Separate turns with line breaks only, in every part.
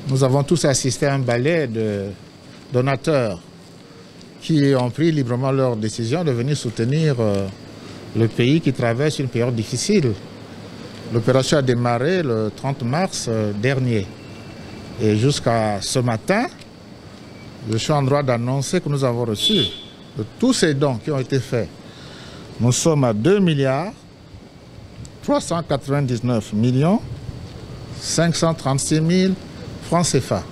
Nous avons tous assisté à un ballet de donateurs qui ont pris librement leur décision de venir soutenir le pays qui traverse une période difficile. L'opération a démarré le 30 mars dernier. Et jusqu'à ce matin, je suis en droit d'annoncer que nous avons reçu de tous ces dons qui ont été faits. Nous sommes à 2 399 536 000 francs CFA.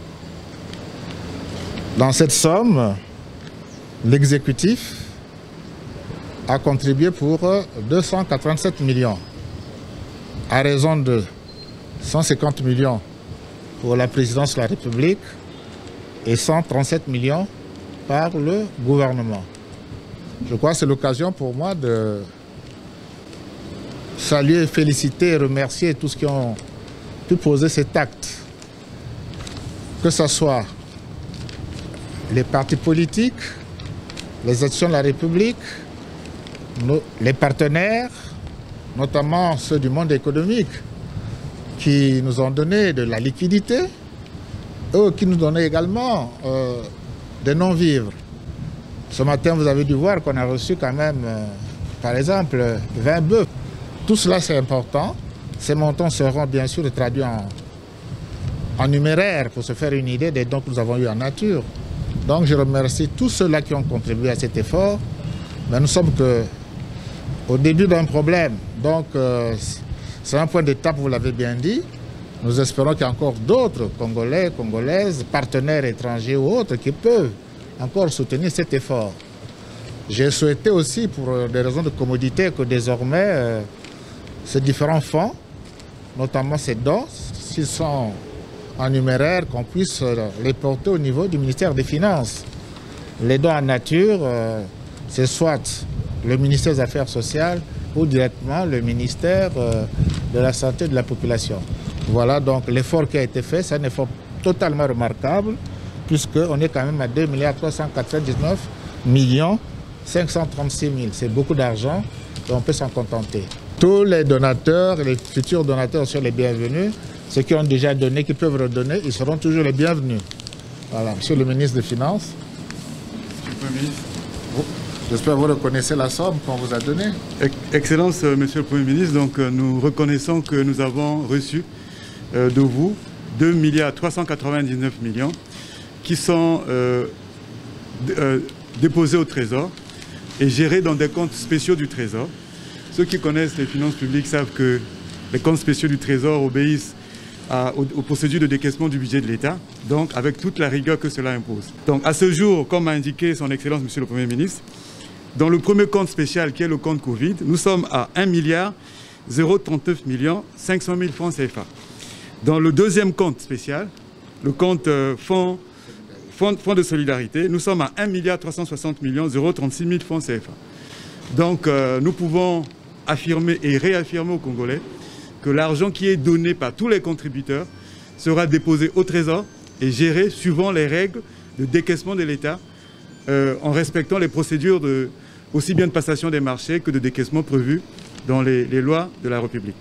Dans cette somme, l'exécutif a contribué pour 287 millions, à raison de 150 millions pour la présidence de la République et 137 millions par le gouvernement. Je crois que c'est l'occasion pour moi de saluer, féliciter et remercier tous ceux qui ont pu poser cet acte. Que ce soit les partis politiques, les actions de la République, les partenaires, notamment ceux du monde économique, qui nous ont donné de la liquidité, eux qui nous donnaient également des non-vivres. Ce matin, vous avez dû voir qu'on a reçu quand même, par exemple, 20 bœufs. Tout cela, c'est important. Ces montants seront bien sûr traduits en numéraire pour se faire une idée des dons que nous avons eu en nature. Donc je remercie tous ceux-là qui ont contribué à cet effort. Mais nous sommes au début d'un problème. Donc c'est un point d'étape, vous l'avez bien dit. Nous espérons qu'il y a encore d'autres Congolais, Congolaises, partenaires étrangers ou autres qui peuvent encore soutenir cet effort. J'ai souhaité aussi, pour des raisons de commodité, que désormais ces différents fonds, notamment ces dons, s'ils sont en numéraire, qu'on puisse les porter au niveau du ministère des Finances. Les dons en nature, c'est soit le ministère des Affaires sociales ou directement le ministère de la Santé et de la Population. Voilà donc l'effort qui a été fait, c'est un effort totalement remarquable, puisqu'on est quand même à 2 399 536 000. C'est beaucoup d'argent et on peut s'en contenter. Tous les donateurs et les futurs donateurs sont les bienvenus. Ceux qui ont déjà donné, qui peuvent redonner, ils seront toujours les bienvenus. Voilà, Monsieur le ministre des Finances.
Monsieur le Premier ministre.
J'espère que vous reconnaissez la somme qu'on vous a donnée.
Excellence, Monsieur le Premier ministre, donc nous reconnaissons que nous avons reçu de vous 2 399 millions qui sont déposés au Trésor et gérés dans des comptes spéciaux du Trésor. Ceux qui connaissent les finances publiques savent que les comptes spéciaux du Trésor obéissent aux procédures de décaissement du budget de l'État, donc avec toute la rigueur que cela impose. Donc à ce jour, comme a indiqué son Excellence Monsieur le Premier ministre, dans le premier compte spécial qui est le compte Covid, nous sommes à 1 039 500 000 francs CFA. Dans le deuxième compte spécial, le compte fonds de solidarité, nous sommes à 1 360 036 000 francs CFA. Donc nous pouvons affirmer et réaffirmer aux Congolais que l'argent qui est donné par tous les contributeurs sera déposé au Trésor et géré suivant les règles de décaissement de l'État en respectant les procédures aussi bien de passation des marchés que de décaissement prévues dans les lois de la République.